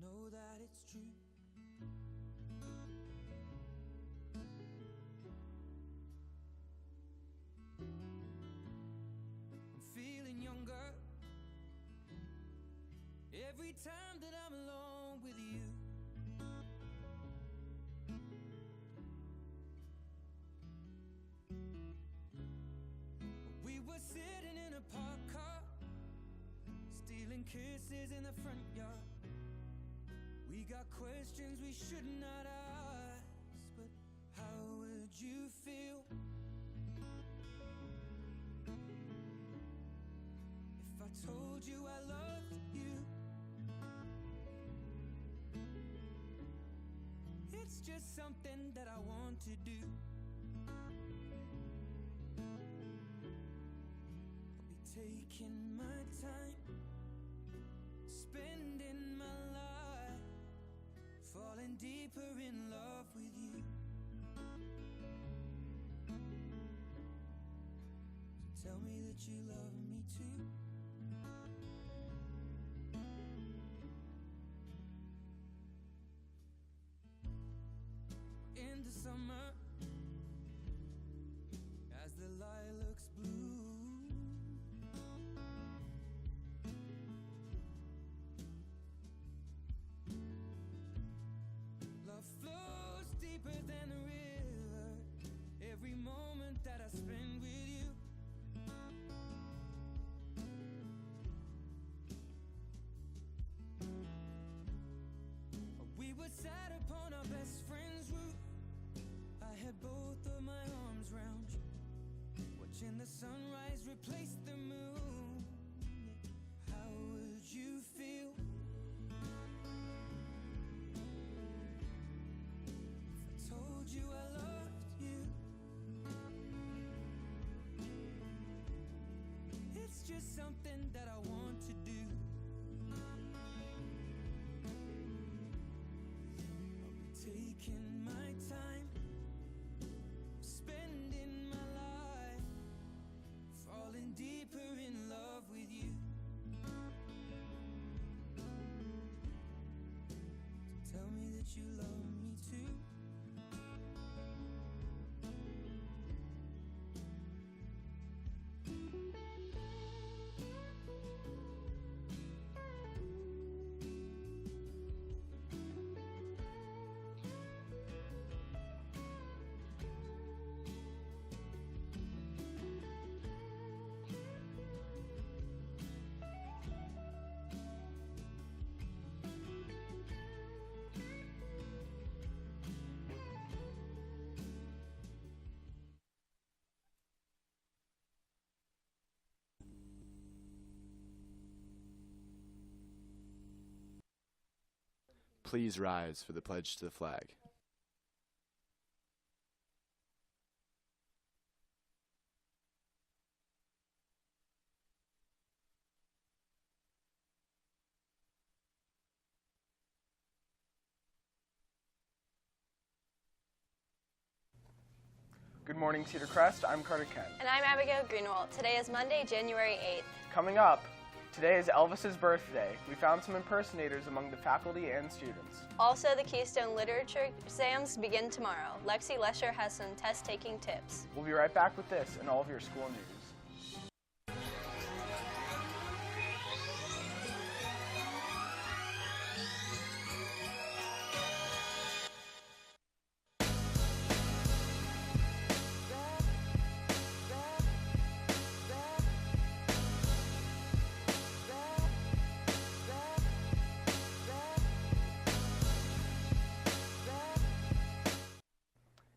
know that it's true. I'm feeling younger every time that I'm alone with you. We were sitting in a park car, stealing kisses in the front yard. We got questions we should not ask, but how would you feel if I told you I loved you? It's just something that I want to do. I'll be taking my time, spending my life, falling deeper in love with you. So tell me that you love me too. In the summer, as the lilacs bloom, love flows deeper than a river. Every moment that I spend with you, we were sat upon our best friend's roof. I had both of my arms round you, watching the sunrise replace the moon. How would you feel if I told you I loved you? It's just something that I want to do. I'll be taking my time, spending my life, falling deeper in love with you. So tell me that you love me too. Please rise for the pledge to the flag. Good morning, Cedar Crest. I'm Carter Kent. And I'm Abigail Greenwald. Today is Monday, January 8th. Coming up, today is Elvis's birthday. We found some impersonators among the faculty and students. Also, the Keystone Literature exams begin tomorrow. Lexi Lesher has some test-taking tips. We'll be right back with this and all of your school news.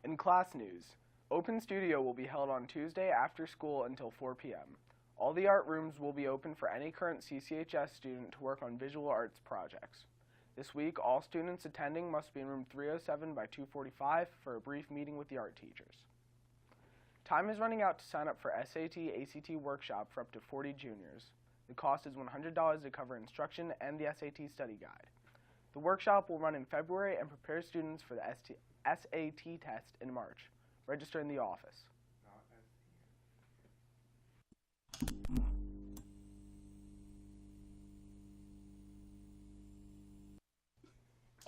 In class news, Open Studio will be held on Tuesday after school until 4 p.m. All the art rooms will be open for any current CCHS student to work on visual arts projects. This week, all students attending must be in room 307 by 2:45 for a brief meeting with the art teachers. Time is running out to sign up for SAT, ACT workshop for up to 40 juniors. The cost is $100 to cover instruction and the SAT study guide. The workshop will run in February and prepare students for the SAT test in March. Register in the office.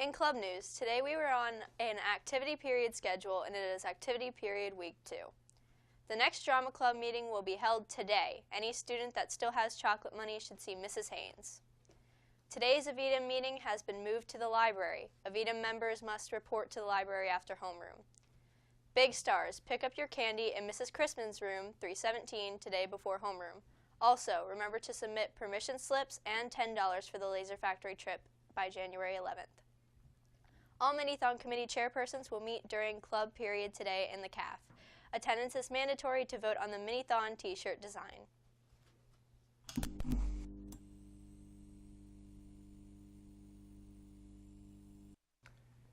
In club news, today we were on an activity period schedule and it is activity period week 2. The next drama club meeting will be held today. Any student that still has chocolate money should see Mrs. Haynes. Today's Avita meeting has been moved to the library. Avita members must report to the library after homeroom. Big stars, pick up your candy in Mrs. Crispin's room, 317, today before homeroom. Also, remember to submit permission slips and $10 for the Laser Factory trip by January 11th. All Mini-Thon committee chairpersons will meet during club period today in the CAF. Attendance is mandatory to vote on the Mini-Thon t-shirt design.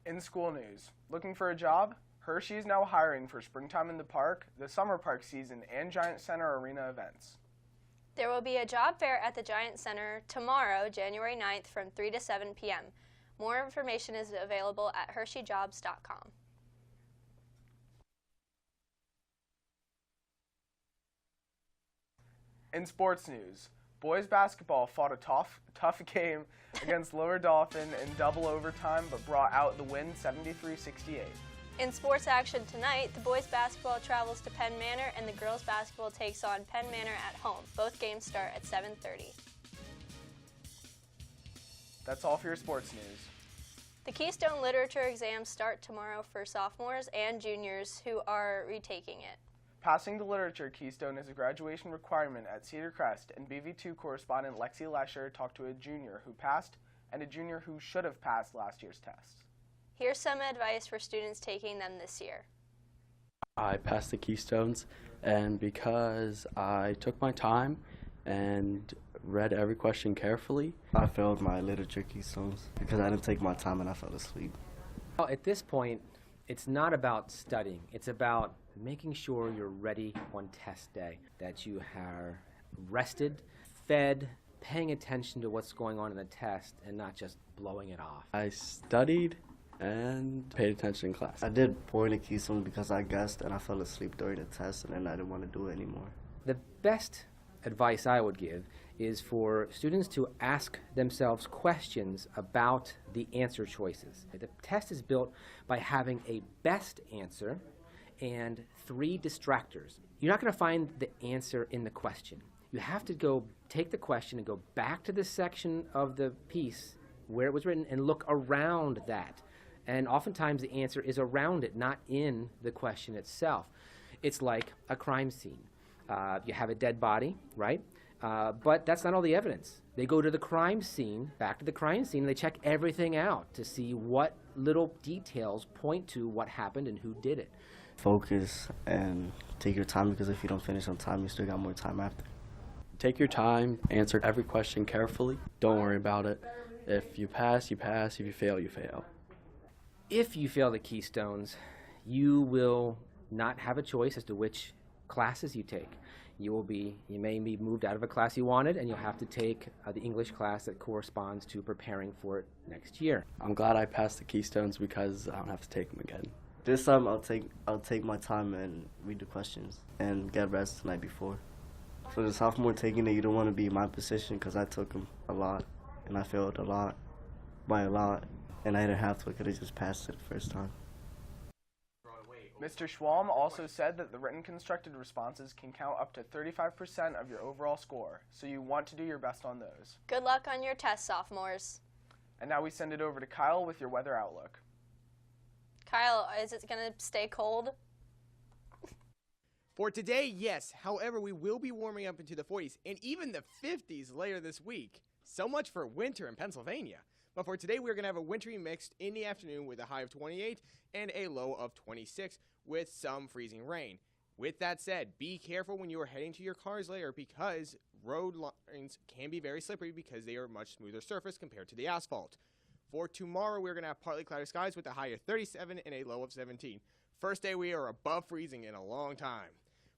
In school news, looking for a job? Hershey is now hiring for Springtime in the Park, the Summer Park season, and Giant Center Arena events. There will be a job fair at the Giant Center tomorrow, January 9th from 3 to 7 p.m. More information is available at hersheyjobs.com. In sports news, boys basketball fought a tough game against Lower Dauphin in double overtime but brought out the win 73-68. In sports action tonight, the boys basketball travels to Penn Manor and the girls basketball takes on Penn Manor at home. Both games start at 7:30. That's all for your sports news. The Keystone Literature exams start tomorrow for sophomores and juniors who are retaking it. Passing the Literature Keystone is a graduation requirement at Cedar Crest, and BV2 correspondent Lexi Lesher talked to a junior who passed and a junior who should have passed last year's tests. Here's some advice for students taking them this year. I passed the Keystones, and because I took my time and read every question carefully, I failed my literature Keystones because I didn't take my time and I fell asleep. Well, at this point, it's not about studying. It's about making sure you're ready on test day, that you are rested, fed, paying attention to what's going on in the test, and not just blowing it off. I studied and paid attention in class. I did poor in the Keystone because I guessed and I fell asleep during the test and then I didn't want to do it anymore. The best advice I would give is for students to ask themselves questions about the answer choices. The test is built by having a best answer and 3 distractors. You're not going to find the answer in the question. You have to go take the question and go back to the section of the piece where it was written and look around that. And oftentimes the answer is around it, not in the question itself. It's like a crime scene. You have a dead body, right? But that's not all the evidence. They go to the crime scene, back to the crime scene, and they check everything out to see what little details point to what happened and who did it. Focus and take your time, because if you don't finish on time, you still got more time after. Take your time, answer every question carefully. Don't worry about it. If you pass, you pass. If you fail, you fail. If you fail the Keystones, you will not have a choice as to which classes you take. You may be moved out of a class you wanted, and you'll have to take the English class that corresponds to preparing for it next year. I'm glad I passed the Keystones because I don't have to take them again. This time I'll take my time and read the questions and get rest the night before. For the sophomore taking it, you don't want to be in my position because I took them a lot and I failed a lot by a lot, and I didn't have to. I could have just passed it the first time. Mr. Schwalm also said that the written constructed responses can count up to 35% of your overall score, so you want to do your best on those. Good luck on your test, sophomores. And now we send it over to Kyle with your weather outlook. Kyle, is it going to stay cold? For today, yes. However, we will be warming up into the 40s and even the 50s later this week. So much for winter in Pennsylvania. But for today, we're going to have a wintry mix in the afternoon with a high of 28 and a low of 26 with some freezing rain. With that said, be careful when you are heading to your cars later, because road lines can be very slippery because they are a much smoother surface compared to the asphalt. For tomorrow, we're going to have partly cloudy skies with a high of 37 and a low of 17. First day, we are above freezing in a long time.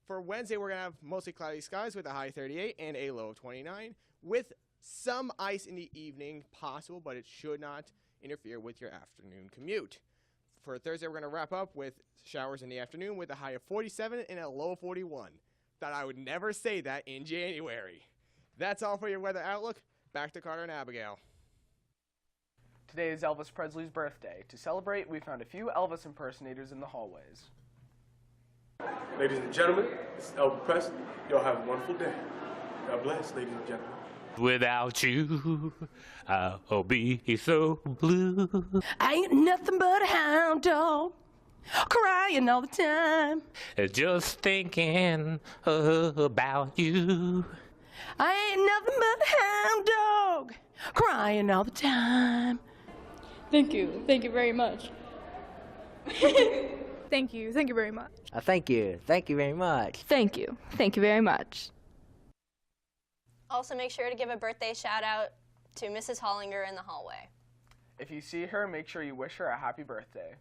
For Wednesday, we're going to have mostly cloudy skies with a high of 38 and a low of 29 with some ice in the evening possible, but it should not interfere with your afternoon commute. For Thursday, we're going to wrap up with showers in the afternoon with a high of 47 and a low of 41. Thought I would never say that in January. That's all for your weather outlook. Back to Carter and Abigail. Today is Elvis Presley's birthday. To celebrate, we found a few Elvis impersonators in the hallways. Ladies and gentlemen, this is Elvis Presley. Y'all have a wonderful day. God bless, ladies and gentlemen. Without you, I'll be so blue. I ain't nothing but a hound dog, crying all the time. Just thinking about you. I ain't nothing but a hound dog, crying all the time. Thank you. Thank you very much. Thank you. Thank you very much. Thank you. Thank you very much. Thank you. Thank you very much. Also, make sure to give a birthday shout out to Mrs. Hollinger in the hallway. If you see her, make sure you wish her a happy birthday.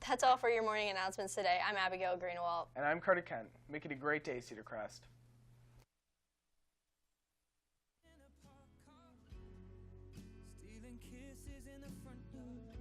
That's all for your morning announcements today. I'm Abigail Greenwald. And I'm Carter Kent. Make it a great day, Cedar Crest. Stealing kisses in the front yard.